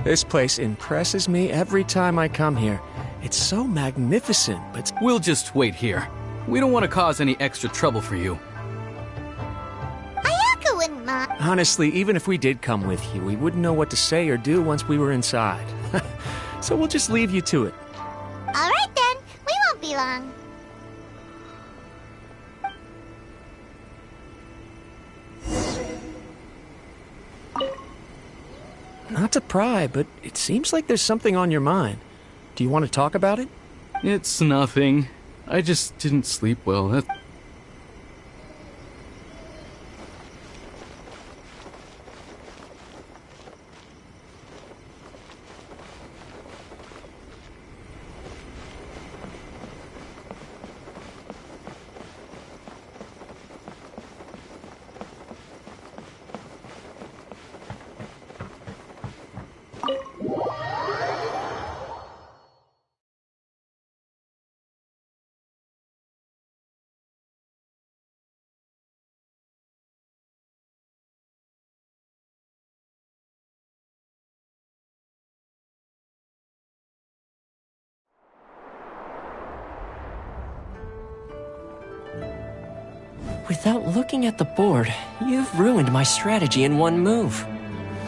This place impresses me every time I come here. It's so magnificent, but... We'll just wait here. We don't want to cause any extra trouble for you. Ayako wouldn't mind. Honestly, even if we did come with you, we wouldn't know what to say or do once we were inside. So we'll just leave you to it. Alright then, we won't be long. Not to pry, but it seems like there's something on your mind. Do you want to talk about it? It's nothing. I just didn't sleep well. Without looking at the board, you've ruined my strategy in one move.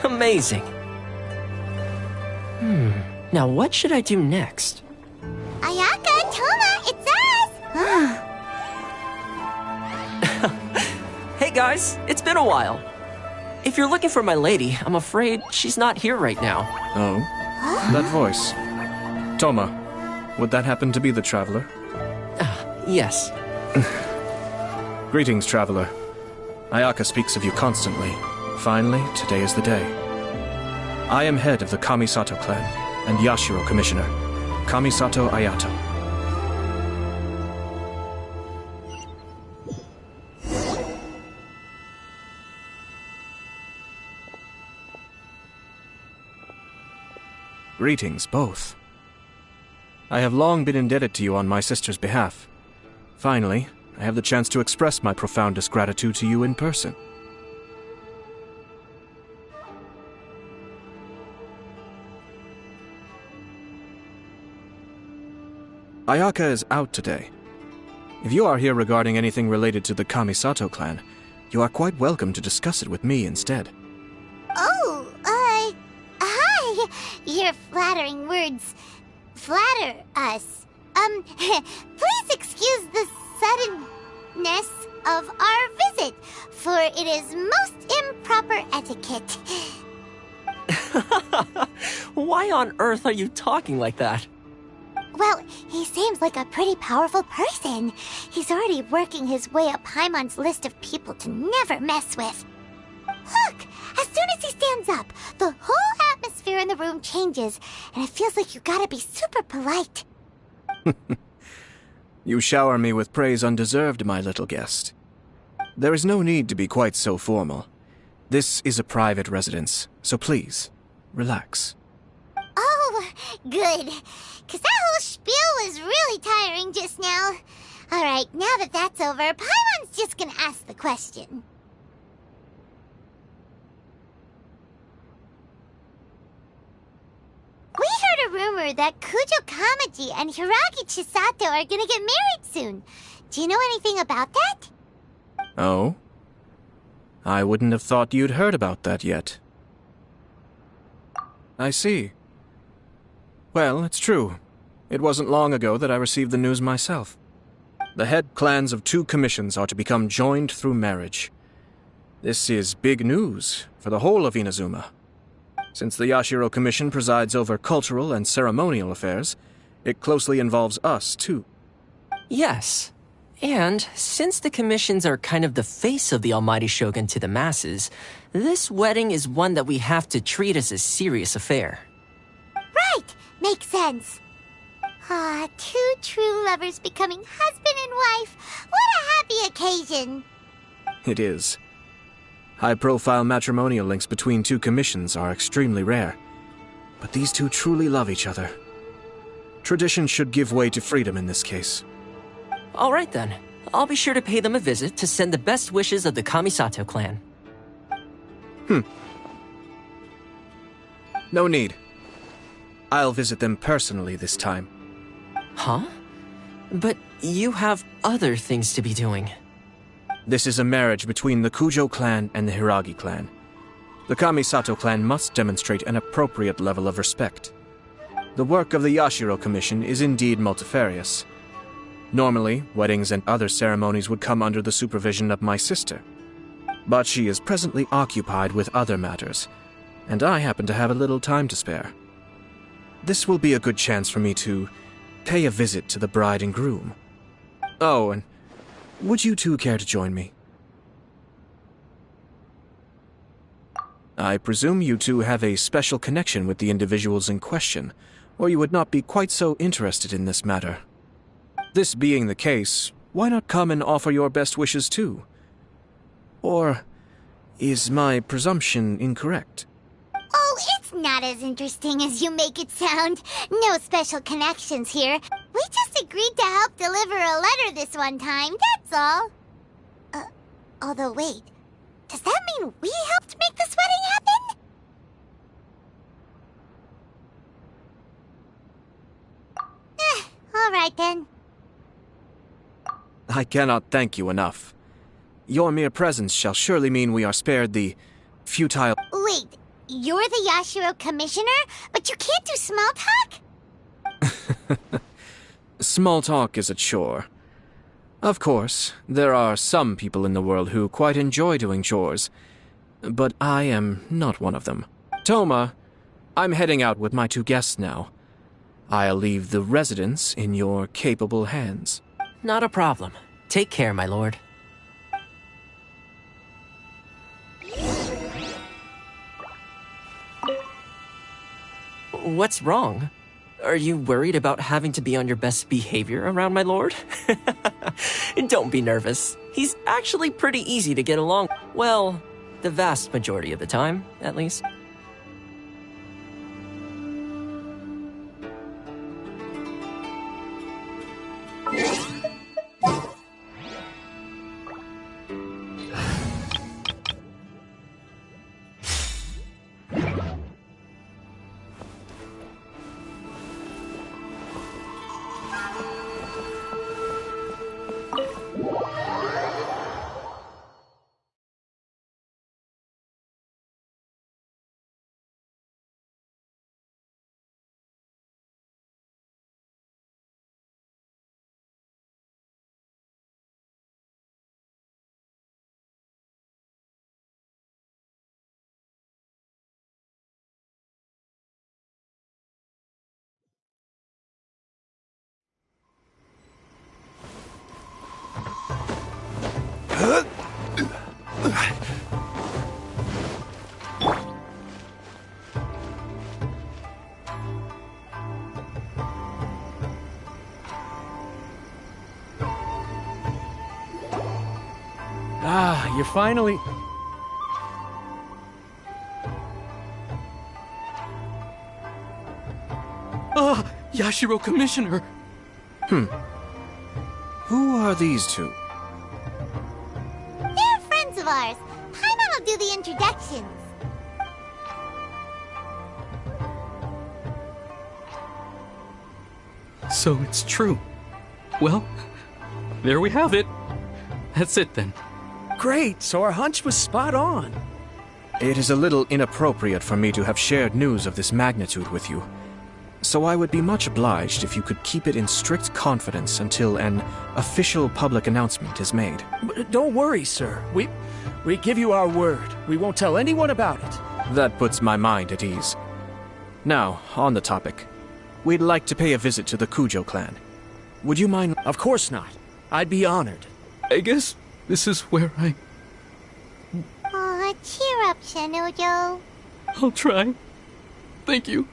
Amazing. Now what should I do next? Ayaka, Toma, it's us! Hey guys, it's been a while. If you're looking for my lady, I'm afraid she's not here right now. Oh? That voice. Toma, would that happen to be the traveler? Yes. Greetings, traveler. Ayaka speaks of you constantly. Finally, today is the day. I am head of the Kamisato clan and Yashiro commissioner, Kamisato Ayato. Greetings, both. I have long been indebted to you on my sister's behalf. Finally, I have the chance to express my profoundest gratitude to you in person. Ayaka is out today. If you are here regarding anything related to the Kamisato clan, you are quite welcome to discuss it with me instead. Oh, hi! Your flattering words flatter us. Please excuse the suddenness of our visit, for it is most improper etiquette. Why on earth are you talking like that? Well, he seems like a pretty powerful person. He's already working his way up Paimon's list of people to never mess with. Look! As soon as he stands up, the whole atmosphere in the room changes, and it feels like you gotta be super polite. You shower me with praise undeserved, my little guest. There is no need to be quite so formal. This is a private residence, so please, relax. Oh, good. 'Cause that whole spiel was really tiring just now. Alright, now that that's over, Paimon's just gonna ask the question. We heard a rumor that Kujo Kamaji and Hiragi Chisato are gonna get married soon. Do you know anything about that? Oh? I wouldn't have thought you'd heard about that yet. I see. Well, it's true. It wasn't long ago that I received the news myself. The head clans of 2 commissions are to become joined through marriage. This is big news for the whole of Inazuma. Since the Yashiro Commission presides over cultural and ceremonial affairs, it closely involves us, too. Yes. And since the commissions are kind of the face of the Almighty Shogun to the masses, this wedding is one that we have to treat as a serious affair. Right! Makes sense. Ah, 2 true lovers becoming husband and wife. What a happy occasion! It is. High-profile matrimonial links between 2 commissions are extremely rare. But these 2 truly love each other. Tradition should give way to freedom in this case. All right then. I'll be sure to pay them a visit to send the best wishes of the Kamisato clan. No need. I'll visit them personally this time. Huh? But you have other things to be doing. This is a marriage between the Kujo clan and the Hiragi clan. The Kamisato clan must demonstrate an appropriate level of respect. The work of the Yashiro Commission is indeed multifarious. Normally, weddings and other ceremonies would come under the supervision of my sister. But she is presently occupied with other matters, and I happen to have a little time to spare. This will be a good chance for me to pay a visit to the bride and groom. Oh, and would you two care to join me? I presume you two have a special connection with the individuals in question, or you would not be quite so interested in this matter. This being the case, why not come and offer your best wishes too? Or is my presumption incorrect? Oh, it's not as interesting as you make it sound. No special connections here. We just agreed to help deliver a letter this one time, that's all. Although wait, does that mean we helped make this wedding happen? All right then. I cannot thank you enough. Your mere presence shall surely mean we are spared the futile— Wait, you're the Yashiro Commissioner, but you can't do small talk? Small talk is a chore. Of course, there are some people in the world who quite enjoy doing chores, but I am not one of them. Toma, I'm heading out with my two guests now. I'll leave the residence in your capable hands. Not a problem. Take care, my lord. What's wrong? Are you worried about having to be on your best behavior around my lord? Don't be nervous. He's actually pretty easy to get along. Well, the vast majority of the time, at least. Ah, you're finally... Ah, Yashiro Commissioner! Who are these two? They're friends of ours. Paimon will do the introductions. So it's true. Well, there we have it. That's it then. Great, so our hunch was spot on. It is a little inappropriate for me to have shared news of this magnitude with you, so I would be much obliged if you could keep it in strict confidence until an official public announcement is made. But don't worry, sir. We give you our word. We won't tell anyone about it. That puts my mind at ease. Now, on the topic. We'd like to pay a visit to the Kujo clan. Would you mind— Of course not. I'd be honored. I guess this is where Aw, cheer up, Shanojo. I'll try. Thank you.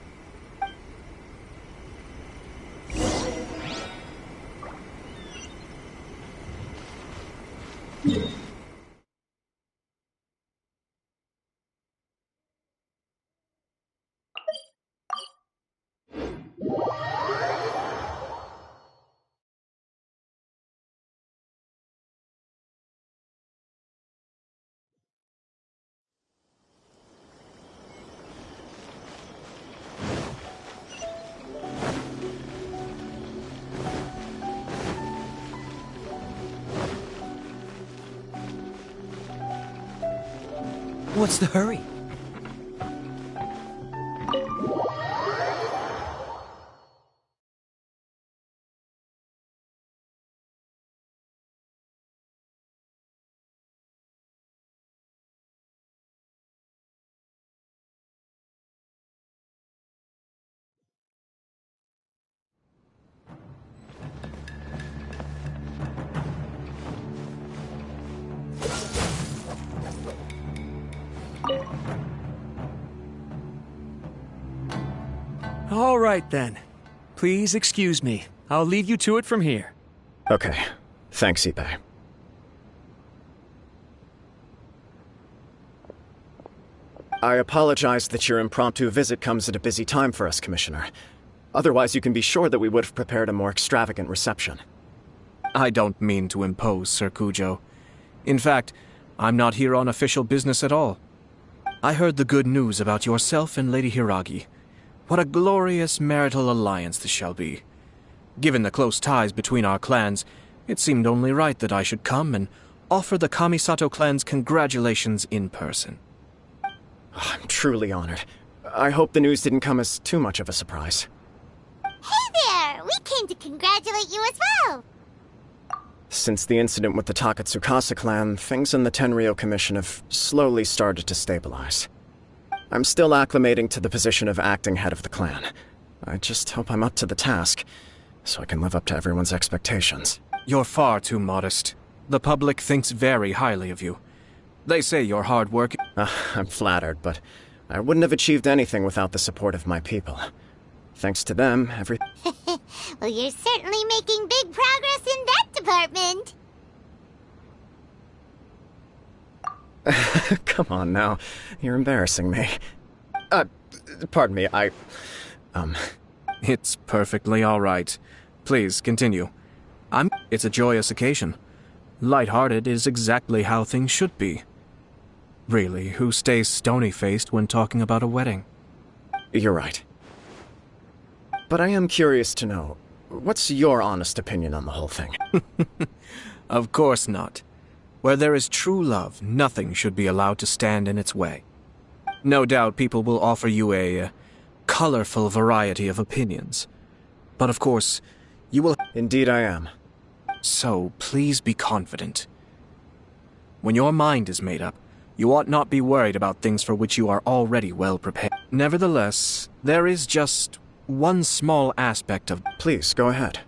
What's the hurry? All right, then. Please excuse me. I'll leave you to it from here. Okay. Thanks, Ippei. I apologize that your impromptu visit comes at a busy time for us, Commissioner. Otherwise, you can be sure that we would have prepared a more extravagant reception. I don't mean to impose, Sir Kujo. In fact, I'm not here on official business at all. I heard the good news about yourself and Lady Hiragi. What a glorious marital alliance this shall be. Given the close ties between our clans, it seemed only right that I should come and offer the Kamisato clan's congratulations in person. I'm truly honored. I hope the news didn't come as too much of a surprise. Hey there! We came to congratulate you as well! Since the incident with the Takatsukasa clan, things in the Tenryou Commission have slowly started to stabilize. I'm still acclimating to the position of acting head of the clan. I just hope I'm up to the task, so I can live up to everyone's expectations. You're far too modest. The public thinks very highly of you. They say you're hard work. I'm flattered, but I wouldn't have achieved anything without the support of my people. Thanks to them, Well, you're certainly making big progress in that department. Come on now. You're embarrassing me. Pardon me, It's perfectly all right. Please, continue. It's a joyous occasion. Light-hearted is exactly how things should be. Really, who stays stony-faced when talking about a wedding? You're right. But I am curious to know, what's your honest opinion on the whole thing? Of course not. Where there is true love, nothing should be allowed to stand in its way. No doubt people will offer you a colorful variety of opinions. But of course, you will... Indeed I am. So, please be confident. When your mind is made up, you ought not be worried about things for which you are already well prepared. Nevertheless, there is just one small aspect of... Please, go ahead.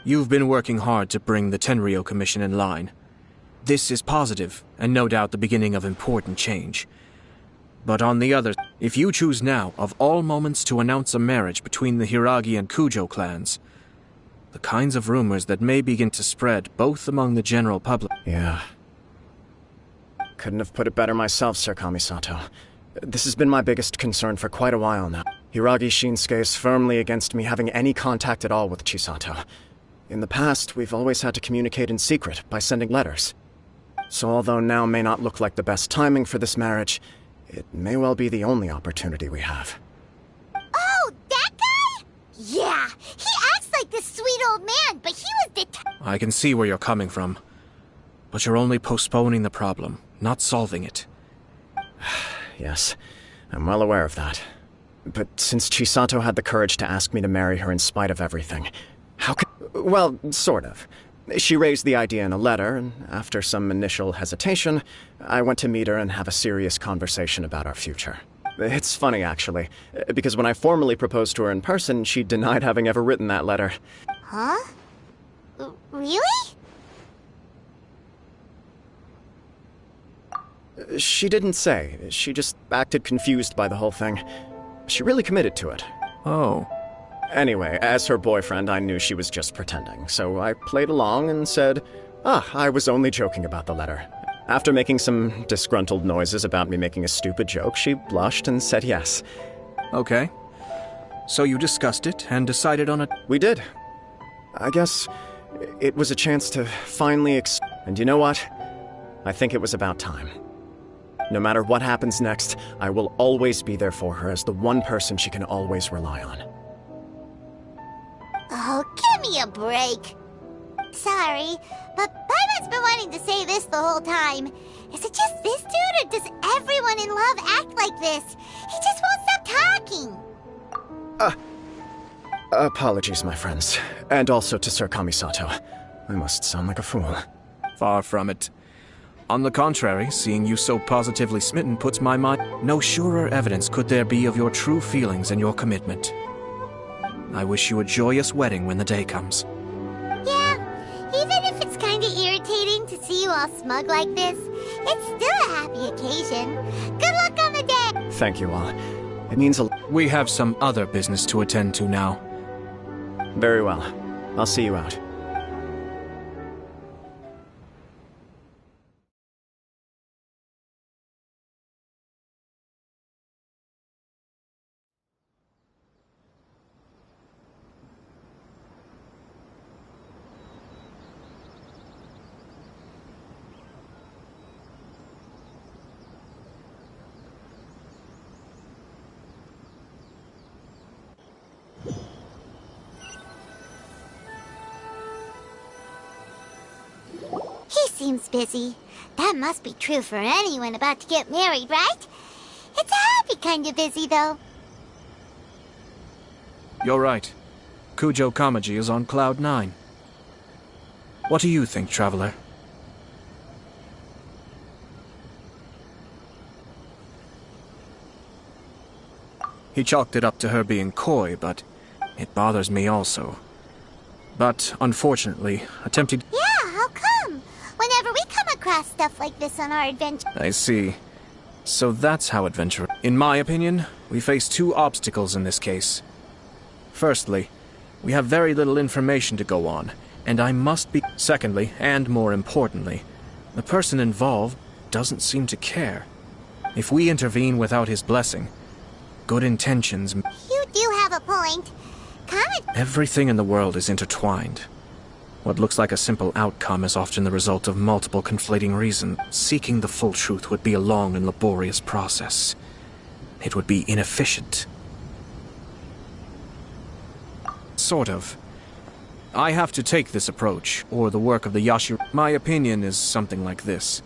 You've been working hard to bring the Tenryou Commission in line. This is positive, and no doubt the beginning of important change. But on the other, if you choose now, of all moments, to announce a marriage between the Hiragi and Kujo clans, the kinds of rumors that may begin to spread both among the general public... Yeah. Couldn't have put it better myself, Sir Kamisato. This has been my biggest concern for quite a while now. Hiragi Shinsuke is firmly against me having any contact at all with Chisato. In the past, we've always had to communicate in secret by sending letters. So although now may not look like the best timing for this marriage, it may well be the only opportunity we have. Oh, that guy? Yeah, he acts like this sweet old man, but he was I can see where you're coming from. But you're only postponing the problem, not solving it. Yes, I'm well aware of that. But since Chisato had the courage to ask me to marry her in spite of everything, how could... Well, sort of. She raised the idea in a letter, and after some initial hesitation, I went to meet her and have a serious conversation about our future. It's funny, actually, because when I formally proposed to her in person, she denied having ever written that letter. Huh? Really? She didn't say. She just acted confused by the whole thing. She really committed to it. Oh. Anyway, as her boyfriend, I knew she was just pretending, so I played along and said, I was only joking about the letter. After making some disgruntled noises about me making a stupid joke, she blushed and said yes. Okay. So you discussed it and decided on it? We did. I guess it was a chance to finally And you know what? I think it was about time. No matter what happens next, I will always be there for her as the one person she can always rely on. Oh, give me a break. Sorry, but Paimon's been wanting to say this the whole time. Is it just this dude, or does everyone in love act like this? He just won't stop talking. Apologies, my friends. And also to Sir Kamisato. I must sound like a fool. Far from it. On the contrary, seeing you so positively smitten puts my mind... No surer evidence could there be of your true feelings and your commitment. I wish you a joyous wedding when the day comes. Yeah, even if it's kinda irritating to see you all smug like this, it's still a happy occasion. Good luck on the day! Thank you all. It means a... We have some other business to attend to now. Very well. I'll see you out. He seems busy. That must be true for anyone about to get married, right? It's a happy kind of busy, though. You're right. Kujo Kamaji is on Cloud 9. What do you think, Traveler? He chalked it up to her being coy, but it bothers me also. But, unfortunately, attempting... Yeah, how come? Whenever we come across stuff like this on our adventure... I see. So that's how adventure... In my opinion, we face two obstacles in this case. Firstly, we have very little information to go on, and I must be... Secondly, and more importantly, the person involved doesn't seem to care. If we intervene without his blessing, good intentions... You do have a point. Everything in the world is intertwined. What looks like a simple outcome is often the result of multiple conflating reasons. Seeking the full truth would be a long and laborious process. It would be inefficient. Sort of. I have to take this approach, or the work of the Yashiro... My opinion is something like this.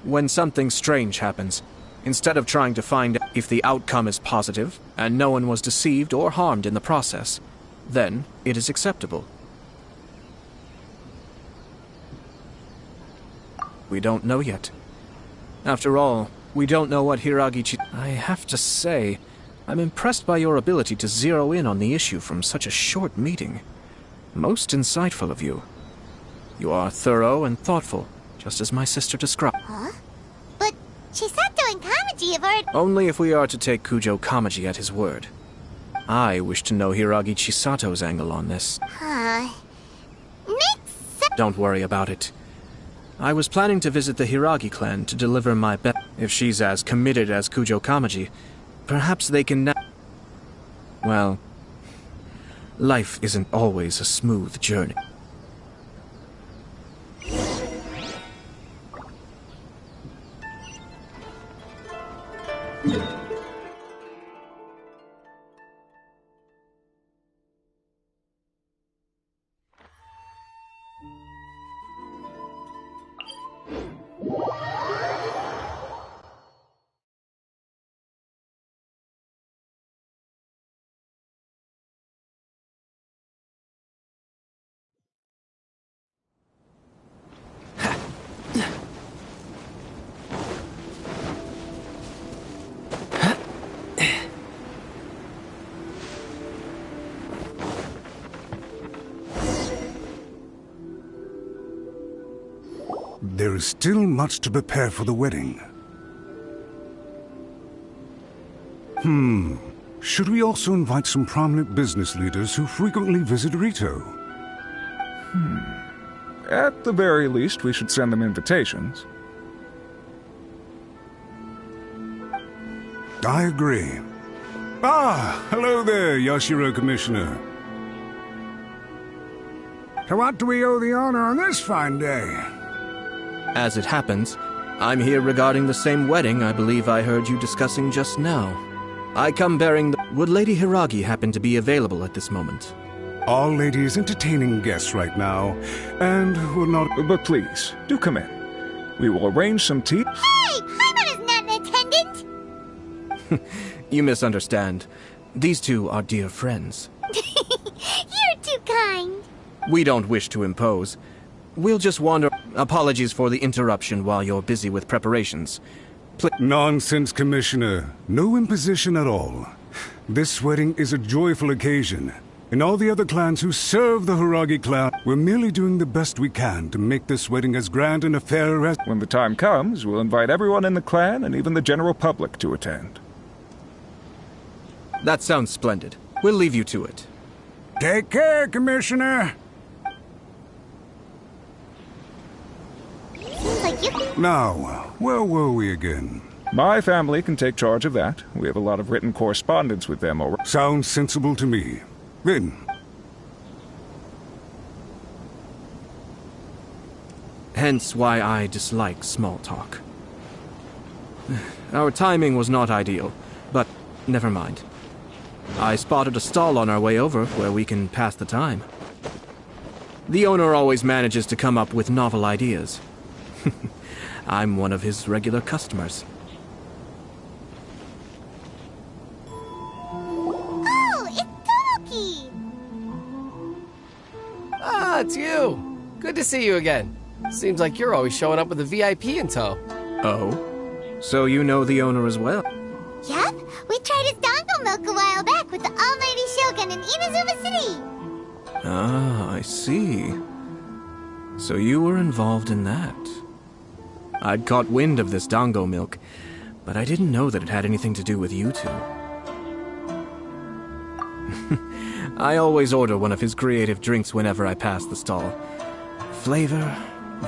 When something strange happens, instead of trying to find if the outcome is positive, and no one was deceived or harmed in the process, then it is acceptable. We don't know yet. After all, we don't know what Hiragichi... I have to say, I'm impressed by your ability to zero in on the issue from such a short meeting. Most insightful of you. You are thorough and thoughtful, just as my sister described. Huh? But Chisato and Kamaji have already... Only if we are to take Kujo Kamaji at his word. I wish to know Hiragi Chisato's angle on this. Makes sense. Don't worry about it. I was planning to visit the Hiragi clan to deliver my best. If she's as committed as Kujo Kamaji, perhaps they can well, life isn't always a smooth journey. There is still much to prepare for the wedding. Should we also invite some prominent business leaders who frequently visit Rito? At the very least, we should send them invitations. I agree. Ah, hello there, Yashiro Commissioner. To what do we owe the honor on this fine day? As it happens, I'm here regarding the same wedding I believe I heard you discussing just now. I come bearing the... Would Lady Hiragi happen to be available at this moment? Our lady is entertaining guests right now, and will not... But please, do come in. We will arrange some tea. Hey, Paimon is not an attendant! You misunderstand. These two are dear friends. You're too kind. We don't wish to impose. We'll just wander. Apologies for the interruption while you're busy with preparations. Nonsense, Commissioner. No imposition at all. This wedding is a joyful occasion, and all the other clans who serve the Hiragi clan, we're merely doing the best we can to make this wedding as grand and a fair as... When the time comes, we'll invite everyone in the clan and even the general public to attend. That sounds splendid. We'll leave you to it. Take care, Commissioner! Seems like you... Now, where were we again? My family can take charge of that. We have a lot of written correspondence with them already. Sounds sensible to me. Then, Hence why I dislike small talk. Our timing was not ideal, but never mind. I spotted a stall on our way over where we can pass the time. The owner always manages to come up with novel ideas. I'm one of his regular customers. Oh, it's Tomoki! Ah, it's you. Good to see you again. Seems like you're always showing up with a VIP in tow. Oh? So you know the owner as well? Yep, we tried his dango milk a while back with the almighty Shogun in Inazuma City. Ah, I see. So you were involved in that. I'd caught wind of this dango milk, but I didn't know that it had anything to do with you two. I always order one of his creative drinks whenever I pass the stall. Flavor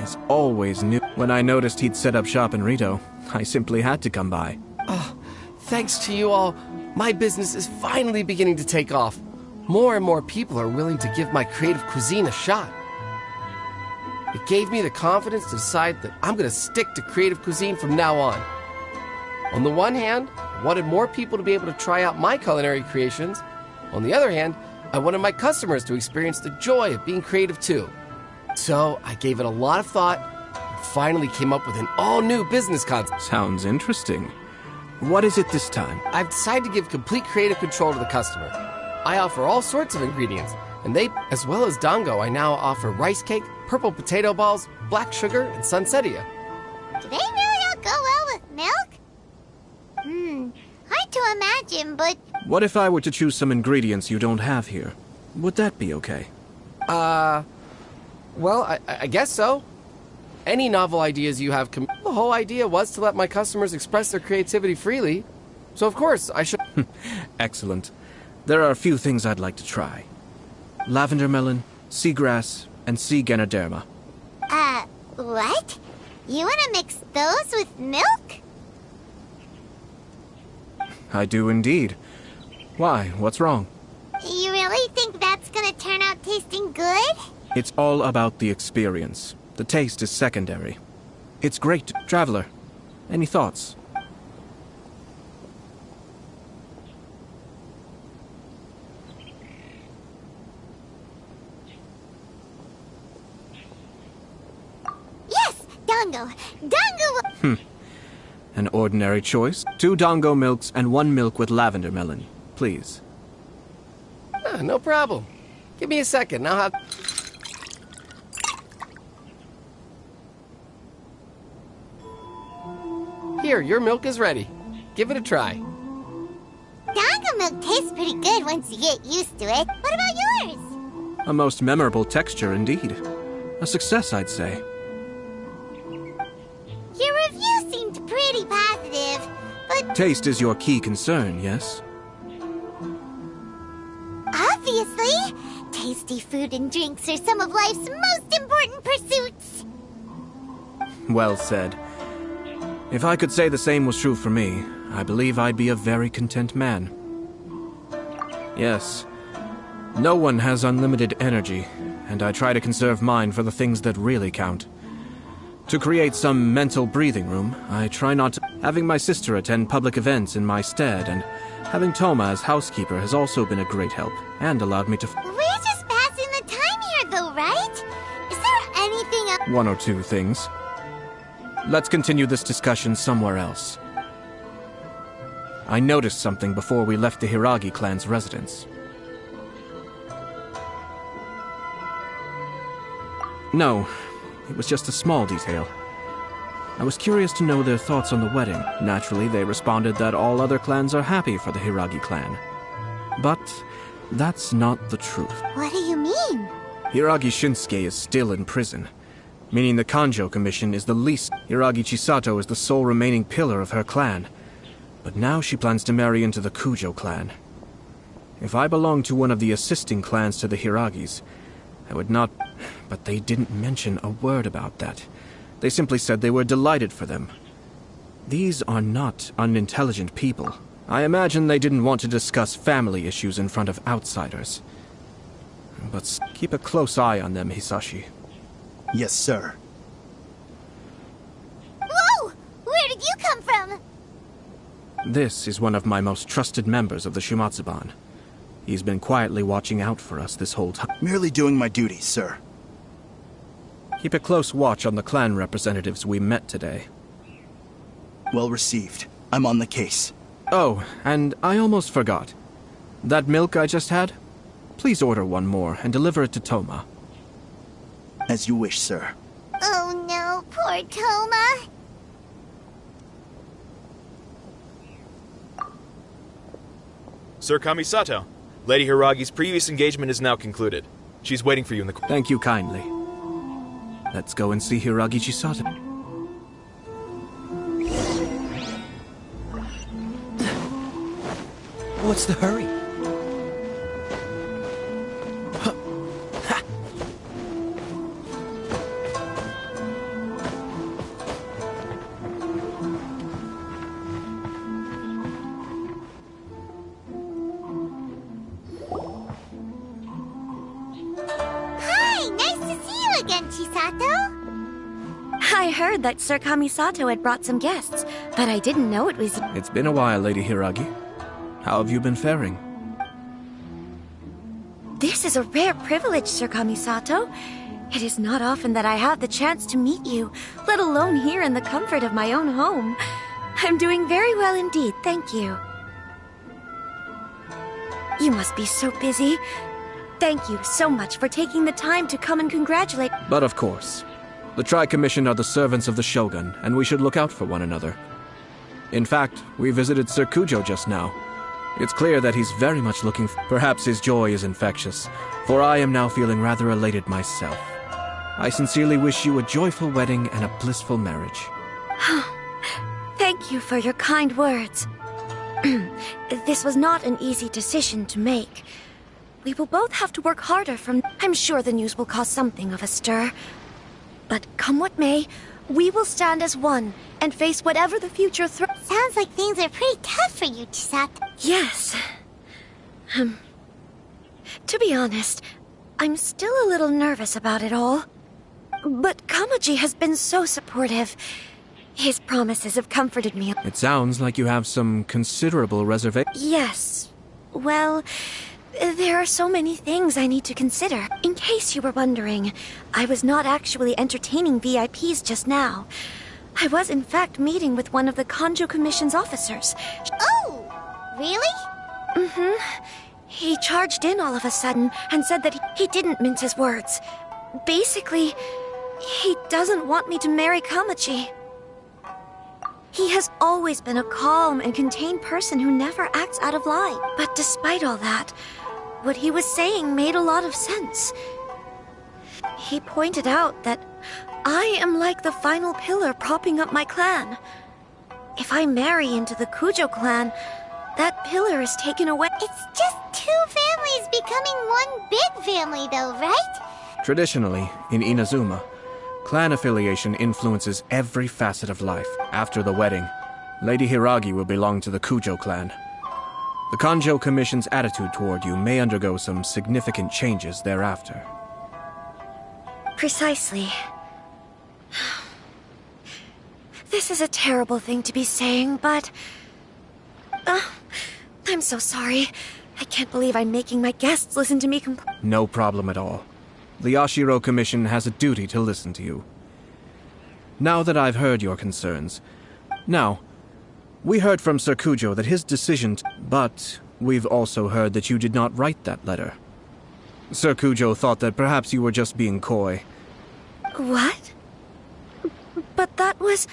is always new. When I noticed he'd set up shop in Rito, I simply had to come by. Oh, thanks to you all, my business is finally beginning to take off. More and more people are willing to give my creative cuisine a shot. It gave me the confidence to decide that I'm going to stick to creative cuisine from now on. On the one hand, I wanted more people to be able to try out my culinary creations. On the other hand, I wanted my customers to experience the joy of being creative too. So I gave it a lot of thought and finally came up with an all-new business concept. Sounds interesting. What is it this time? I've decided to give complete creative control to the customer. I offer all sorts of ingredients, and they, as well as dango, I now offer rice cake, purple potato balls, black sugar, and sunsettia. Do they really all go well with milk? Hard to imagine, but... What if I were to choose some ingredients you don't have here? Would that be okay? Well, I guess so. Any novel ideas you have, the whole idea was to let my customers express their creativity freely. So of course, I should... Excellent. There are a few things I'd like to try. Lavender melon, seagrass, and sea ganoderma. What? You want to mix those with milk? I do indeed. Why? What's wrong? You really think that's gonna turn out tasting good? It's all about the experience. The taste is secondary. It's great. Traveler, any thoughts? Yes! Dango! Dango! An ordinary choice. 2 dango milks and 1 milk with lavender melon, please. No problem. Give me a second, I'll have... Here, your milk is ready. Give it a try. Dango milk tastes pretty good once you get used to it. What about yours? A most memorable texture indeed. A success, I'd say. Your review seemed pretty positive, but... Taste is your key concern, yes? Obviously! Tasty food and drinks are some of life's most important pursuits! Well said. If I could say the same was true for me, I believe I'd be a very content man. Yes. No one has unlimited energy, and I try to conserve mine for the things that really count. To create some mental breathing room, I try not to... Having my sister attend public events in my stead, and having Toma as housekeeper has also been a great help, and allowed me to... We're just passing the time here, though, right? Is there anything else? 1 or 2 things. let's continue this discussion somewhere else. I noticed something before we left the Hiragi clan's residence. No, it was just a small detail. I was curious to know their thoughts on the wedding. Naturally, they responded that all other clans are happy for the Hiragi clan. But that's not the truth. What do you mean? Hiragi Shinsuke is still in prison, meaning the Kanjo Commission is the least. Hiragi Chisato is the sole remaining pillar of her clan, but now she plans to marry into the Kujo clan. If I belonged to one of the assisting clans to the Hiragis, I would not... But they didn't mention a word about that. They simply said they were delighted for them. These are not unintelligent people. I imagine they didn't want to discuss family issues in front of outsiders. But keep a close eye on them, Hisashi. Yes, sir. Whoa! Where did you come from? This is one of my most trusted members of the Shumatsuban. He's been quietly watching out for us this whole time. Merely doing my duties, sir. Keep a close watch on the clan representatives we met today. Well received. I'm on the case. Oh, and I almost forgot. That milk I just had? Please order one more and deliver it to Toma. As you wish, sir. Oh no, poor Toma. Sir Kamisato, Lady Hiragi's previous engagement is now concluded. She's waiting for you in the... Thank you kindly. Let's go and see Hiragi Chisato. What's the hurry? I heard that Sir Kamisato had brought some guests, but I didn't know it was... It's been a while, Lady Hiragi. How have you been faring? This is a rare privilege, Sir Kamisato. It is not often that I have the chance to meet you, let alone here in the comfort of my own home. I'm doing very well indeed, thank you. You must be so busy. Thank you so much for taking the time to come and congratulate... But of course. The Tri-Commission are the servants of the Shogun, and we should look out for one another. In fact, we visited Sir Kujo just now. It's clear that he's very much looking perhaps his joy is infectious, for I am now feeling rather elated myself. I sincerely wish you a joyful wedding and a blissful marriage. Thank you for your kind words. This was not an easy decision to make. We will both have to work harder from... I'm sure the news will cause something of a stir. But come what may, we will stand as one and face whatever the future throws. Sounds like things are pretty tough for you, Chisato. Yes. To be honest, I'm still a little nervous about it all. But Kamaji has been so supportive. His promises have comforted me. It sounds like you have some considerable reservation. Yes. Well... there are so many things I need to consider. In case you were wondering, I was not actually entertaining VIPs just now. I was in fact meeting with one of the Kanjo Commission's officers. Oh! Really? Mm-hmm. He charged in all of a sudden and said that he didn't mince his words. Basically, he doesn't want me to marry Kamachi. He has always been a calm and contained person who never acts out of line. But despite all that, what he was saying made a lot of sense. He pointed out that I am like the final pillar propping up my clan. If I marry into the Kujo clan, that pillar is taken away. It's just two families becoming one big family though, right? Traditionally, in Inazuma, clan affiliation influences every facet of life. After the wedding, Lady Hiragi will belong to the Kujo clan. The Kanjo Commission's attitude toward you may undergo some significant changes thereafter. Precisely. This is a terrible thing to be saying, but... I'm so sorry. I can't believe I'm making my guests listen to me No problem at all. The Yashiro Commission has a duty to listen to you. Now that I've heard your concerns. Now, we heard from Sir Kujo that his decision but we've also heard that you did not write that letter. Sir Kujo thought that perhaps you were just being coy. What? But that was...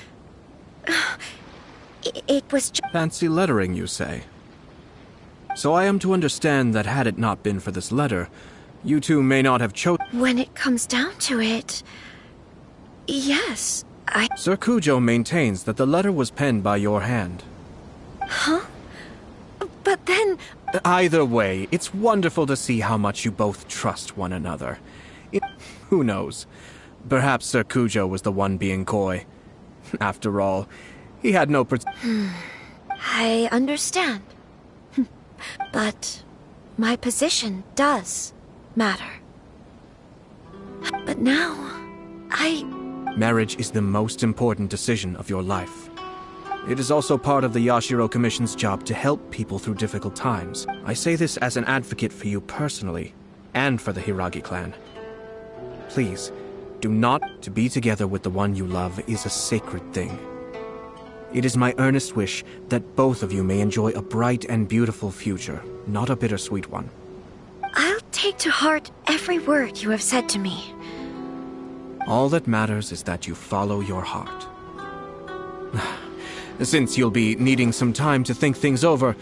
It was Fancy lettering, you say? So I am to understand that had it not been for this letter, you two may not have chosen... When it comes down to it... Yes, Sir Kujo maintains that the letter was penned by your hand. Huh? But then... Either way, it's wonderful to see how much you both trust one another. Who knows? Perhaps Sir Kujo was the one being coy. After all, he had no... I understand. But my position does matter. But now, Marriage is the most important decision of your life. It is also part of the Yashiro Commission's job to help people through difficult times. I say this as an advocate for you personally, and for the Hiragi clan. Please, do not... To be together with the one you love is a sacred thing. It is my earnest wish that both of you may enjoy a bright and beautiful future, not a bittersweet one. I'll take to heart every word you have said to me. All that matters is that you follow your heart. Since you'll be needing some time to think things over...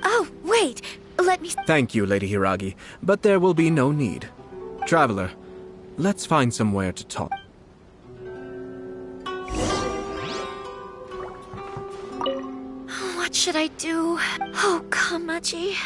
Oh, wait! Let me... Thank you, Lady Hiragi, but there will be no need. Traveler, let's find somewhere to talk. What should I do? Oh, Kamaji.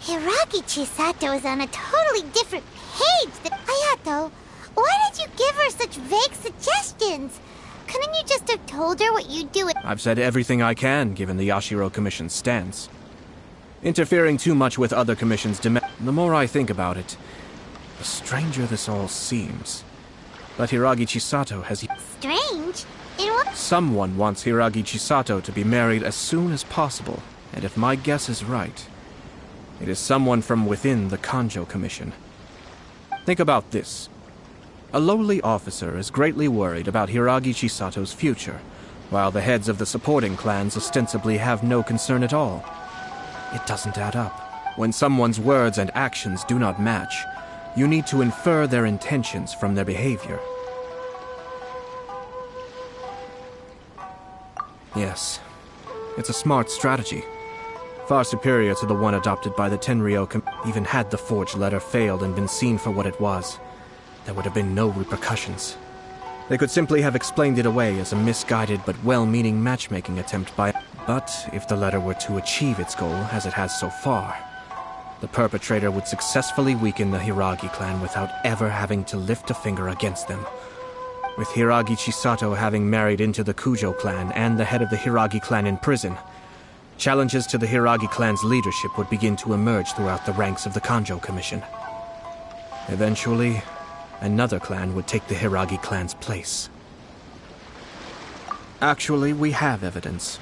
Hiragi Chisato is on a totally different page than Ayato. Why did you give her such vague suggestions? Couldn't you just have told her what you do? I've said everything I can, given the Yashiro Commission's stance. Interfering too much with other commissions' the more I think about it, the stranger this all seems. But Hiragi Chisato has... Strange? In what... Someone wants Hiragi Chisato to be married as soon as possible, and if my guess is right... It is someone from within the Kanjo Commission. Think about this. A lowly officer is greatly worried about Hiragi Chisato's future, while the heads of the supporting clans ostensibly have no concern at all. It doesn't add up. When someone's words and actions do not match, you need to infer their intentions from their behavior. Yes, it's a smart strategy. Far superior to the one adopted by the Tenryou. Even had the forged letter failed and been seen for what it was, there would have been no repercussions. They could simply have explained it away as a misguided but well-meaning matchmaking attempt by... But if the letter were to achieve its goal, as it has so far, the perpetrator would successfully weaken the Hiragi clan without ever having to lift a finger against them. With Hiragi Chisato having married into the Kujo clan and the head of the Hiragi clan in prison, challenges to the Hiragi clan's leadership would begin to emerge throughout the ranks of the Kanjo Commission. Eventually, another clan would take the Hiragi clan's place. Actually, we have evidence.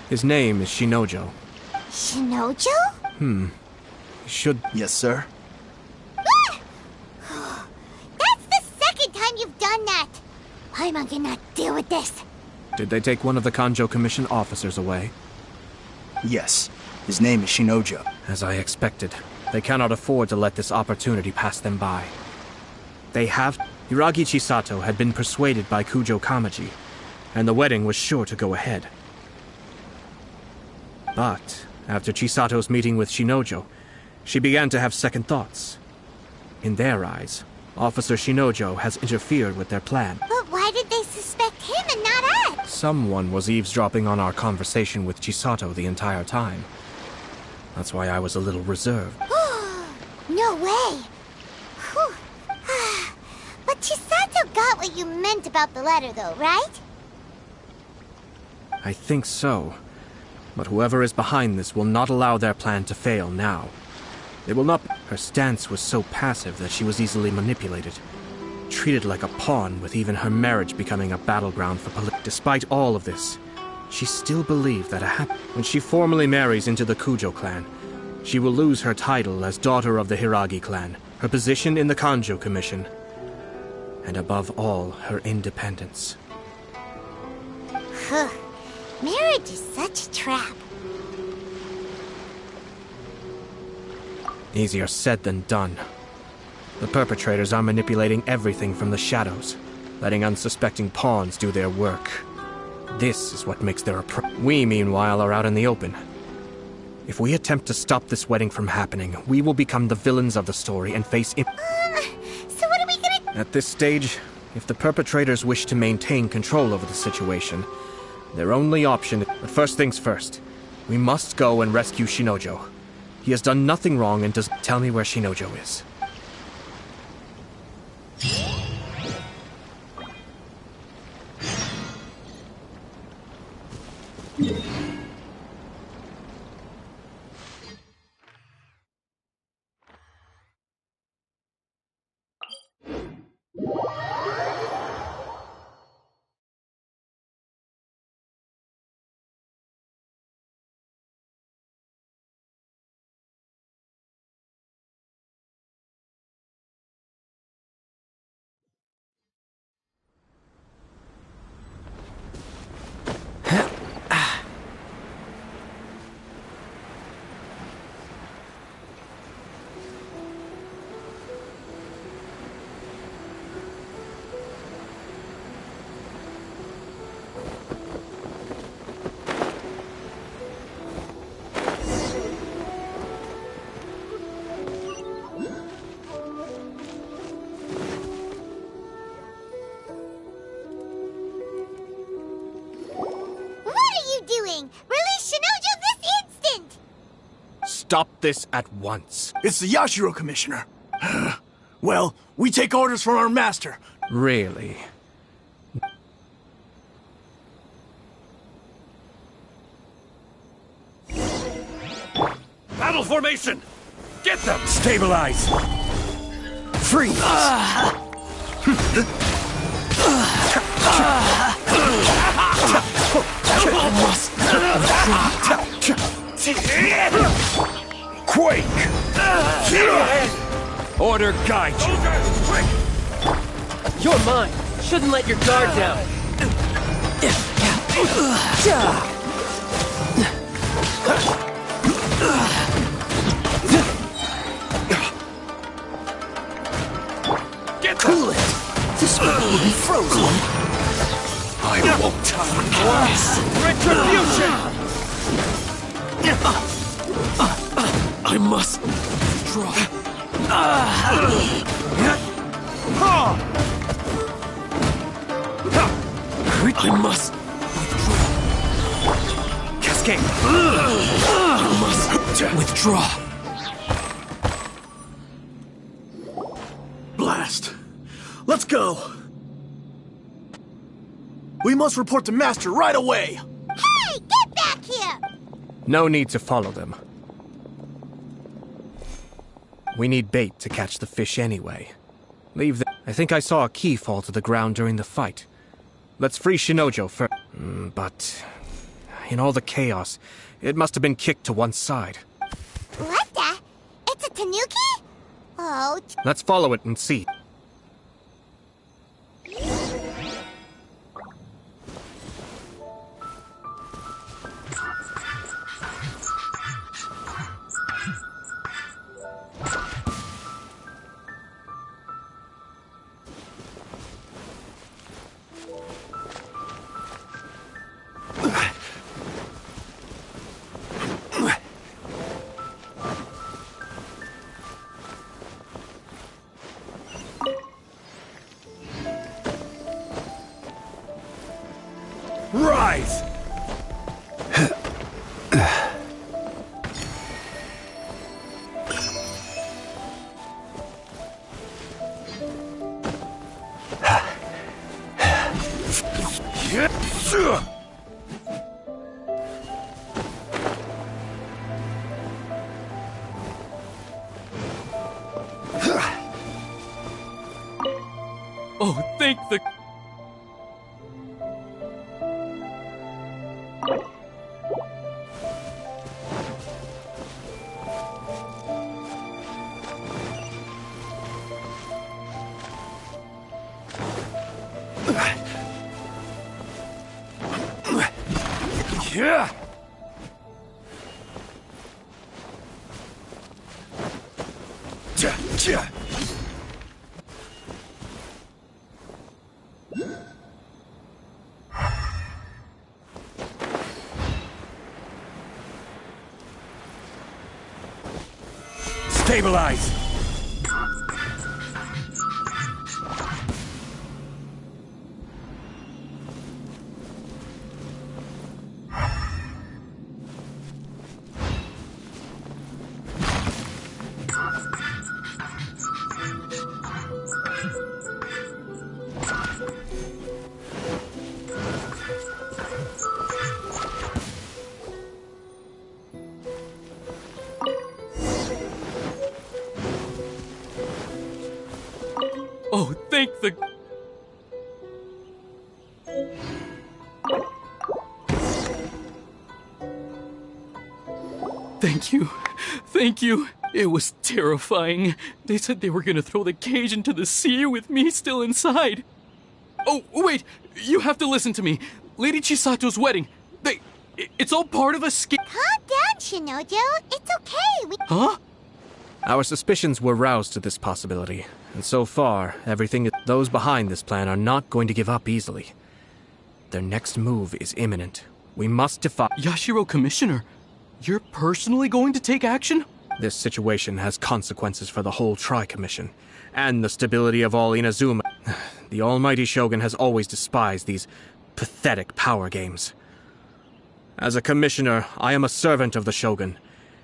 His name is Shinojo. Shinojo? Should... Yes, sir? That's the second time you've done that! Why am I gonna deal with this? Did they take one of the Kanjo Commission officers away? Yes. His name is Shinojo. As I expected. They cannot afford to let this opportunity pass them by. They have... Hiragi Chisato had been persuaded by Kujo Kamaji, and the wedding was sure to go ahead. But, after Chisato's meeting with Shinojo, she began to have second thoughts. In their eyes, Officer Shinojo has interfered with their plan. But why did they suspect him and not us? Someone was eavesdropping on our conversation with Chisato the entire time. That's why I was a little reserved. No way! Whew. But Chisato Ayato got what you meant about the letter, though, right? I think so. But whoever is behind this will not allow their plan to fail now. They will not... Her stance was so passive that she was easily manipulated. Treated like a pawn, with even her marriage becoming a battleground for Despite all of this, she still believed that when she formally marries into the Kujo clan, she will lose her title as daughter of the Hiragi clan, her position in the Kanjo Commission, and above all, her independence. Marriage is such a trap. Easier said than done. The perpetrators are manipulating everything from the shadows, letting unsuspecting pawns do their work. This is what makes their approach. We, meanwhile, are out in the open. If we attempt to stop this wedding from happening, we will become the villains of the story and face So what are we gonna... At this stage, if the perpetrators wish to maintain control over the situation, their only option... But first things first, we must go and rescue Shinojo. He has done nothing wrong and does... Tell me where Shinojo is. Release Shinojo this instant! Stop this at once. It's the Yashiro Commissioner. Well, we take orders from our master. Really? Battle formation! Get them! Stabilize! Freeze! Quake! Order guide you! You're mine! Shouldn't let your guard down! Get cool it! This one will be frozen! I won't tolerate retribution! I must draw. I must withdraw. Cascade. I must withdraw. Blast. Let's go. We must report to Master right away. Hey, get back here! No need to follow them. We need bait to catch the fish anyway. Leave them. I think I saw a key fall to the ground during the fight. Let's free Shinojo first. But in all the chaos, it must have been kicked to one side. What the? It's a tanuki? Oh. Let's follow it and see. Rise! Oh, thank the... Yeah! Stabilize! Oh, thank the... Thank you. Thank you. It was terrifying. They said they were gonna throw the cage into the sea with me still inside. Oh, wait. You have to listen to me. Lady Chisato's wedding. It's all part of a scheme. Calm down, Shinojo. It's okay. Huh? Our suspicions were roused to this possibility, and so far, those behind this plan are not going to give up easily. Their next move is imminent. We must defy... Yashiro Commissioner, you're personally going to take action? This situation has consequences for the whole Tri-Commission, and the stability of all Inazuma. The almighty Shogun has always despised these pathetic power games. As a commissioner, I am a servant of the Shogun,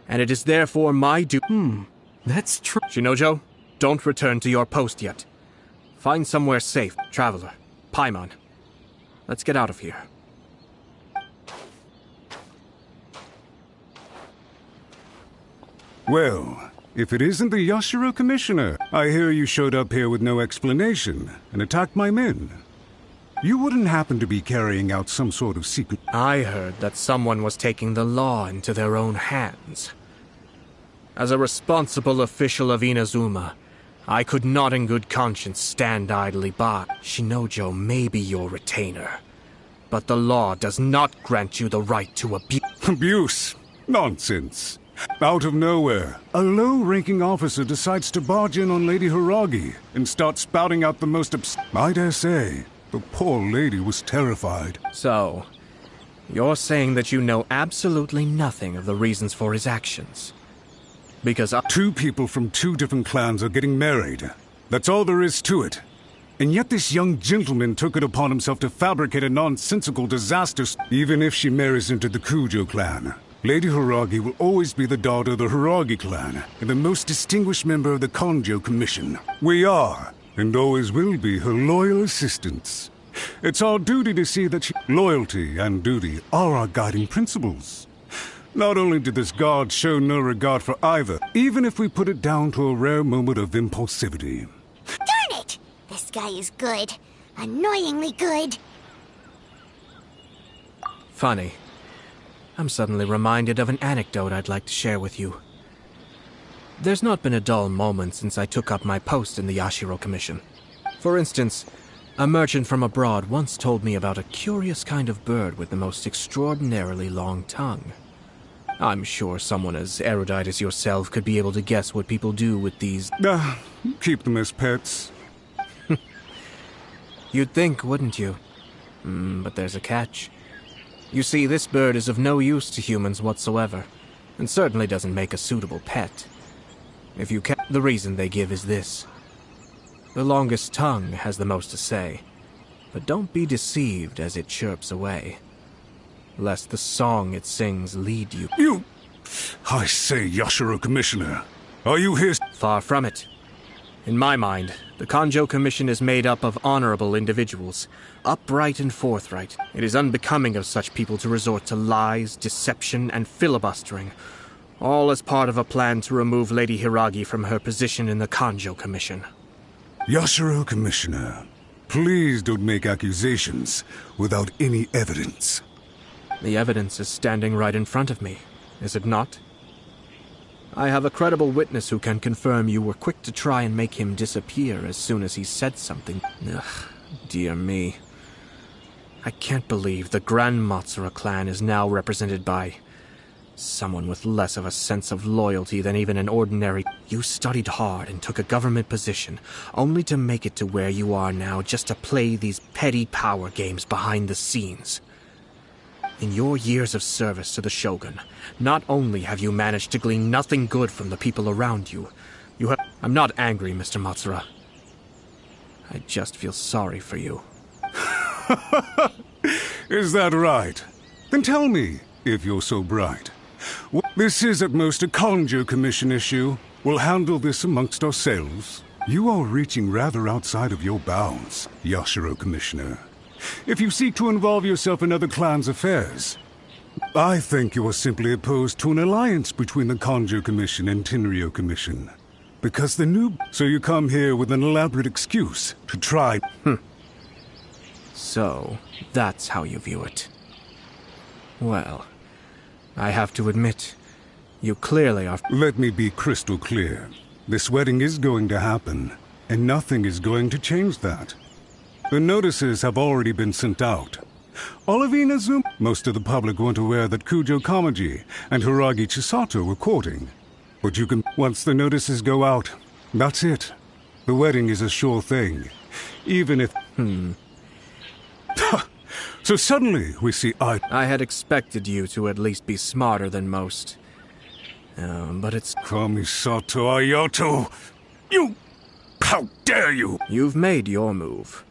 and it is therefore my duty... That's true. Shinojo, don't return to your post yet. Find somewhere safe. Traveler, Paimon, let's get out of here. Well, if it isn't the Yashiro Commissioner, I hear you showed up here with no explanation and attacked my men. You wouldn't happen to be carrying out some sort of secret... I heard that someone was taking the law into their own hands. As a responsible official of Inazuma, I could not in good conscience stand idly by. Shinojo may be your retainer, but the law does not grant you the right to abuse. Abuse? Nonsense. Out of nowhere, a low-ranking officer decides to barge in on Lady Hiragi and start spouting out the most I dare say, the poor lady was terrified. So, you're saying that you know absolutely nothing of the reasons for his actions? Because two people from two different clans are getting married. That's all there is to it. And yet this young gentleman took it upon himself to fabricate a nonsensical disaster. Even if she marries into the Kujo clan, Lady Hiragi will always be the daughter of the Hiragi clan and the most distinguished member of the Kanjo Commission. We are, and always will be, her loyal assistants. It's our duty to see that loyalty and duty are our guiding principles. Not only did this guard show no regard for either, even if we put it down to a rare moment of impulsivity. Darn it! This guy is good. Annoyingly good. Funny. I'm suddenly reminded of an anecdote I'd like to share with you. There's not been a dull moment since I took up my post in the Yashiro Commission. For instance, a merchant from abroad once told me about a curious kind of bird with the most extraordinarily long tongue. I'm sure someone as erudite as yourself could be able to guess what people do with these... Keep them as pets. You'd think, wouldn't you? But there's a catch. You see, this bird is of no use to humans whatsoever, and certainly doesn't make a suitable pet. The reason they give is this. The longest tongue has the most to say, but don't be deceived as it chirps away, lest the song it sings lead you. I say, Yashiro Commissioner, are you here? Far from it. In my mind, the Kanjo Commission is made up of honorable individuals, upright and forthright. It is unbecoming of such people to resort to lies, deception, and filibustering, all as part of a plan to remove Lady Hiragi from her position in the Kanjo Commission. Yashiro Commissioner, Please don't make accusations without any evidence. The evidence is standing right in front of me, is it not? I have a credible witness who can confirm you were quick to try and make him disappear as soon as he said something. Ugh, dear me. I can't believe the Grand Matsura clan is now represented by someone with less of a sense of loyalty than even an ordinary... You studied hard and took a government position, only to make it to where you are now just to play these petty power games behind the scenes. In your years of service to the Shogun, not only have you managed to glean nothing good from the people around you, you have... I'm not angry, Mr. Matsura. I just feel sorry for you. Is that right? Then tell me, if you're so bright. This is at most a Kanjo Commission issue. We'll handle this amongst ourselves. You are reaching rather outside of your bounds, Yashiro Commissioner. If you seek to involve yourself in other clans' affairs, I think you are simply opposed to an alliance between the Kanjo Commission and Tenryo Commission. Because the new... So you come here with an elaborate excuse to try... So, that's how you view it. Well, I have to admit, you clearly are... Let me be crystal clear. This wedding is going to happen, and nothing is going to change that. The notices have already been sent out. All of Inazuma, most of the public weren't aware that Kujo Kamaji and Hiragi Chisato were courting. But you can... Once the notices go out, that's it. The wedding is a sure thing. Even if... So suddenly we see I had expected you to at least be smarter than most. But it's... Kamisato Ayato! You... How dare you! You've made your move.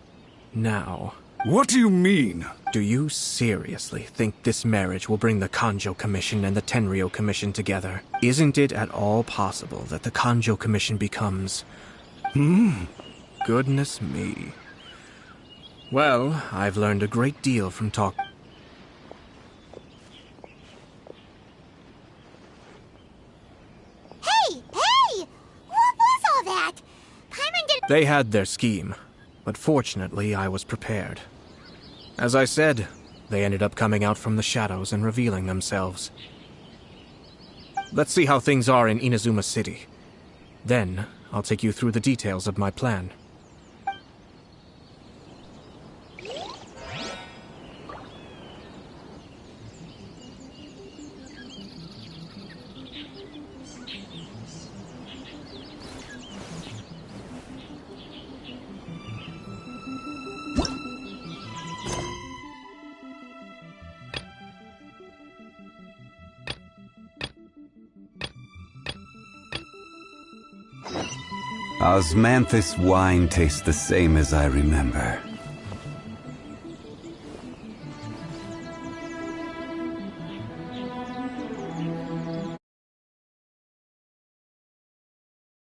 Now... What do you mean? Do you seriously think this marriage will bring the Kanjo Commission and the Tenryo Commission together? Isn't it at all possible that the Kanjo Commission becomes... Goodness me. Well, I've learned a great deal from talk... Hey! What was all that? Paimon did... They had their scheme, but fortunately I was prepared. As I said, they ended up coming out from the shadows and revealing themselves. Let's see how things are in Inazuma City. Then, I'll take you through the details of my plan. Osmanthus wine tastes the same as I remember.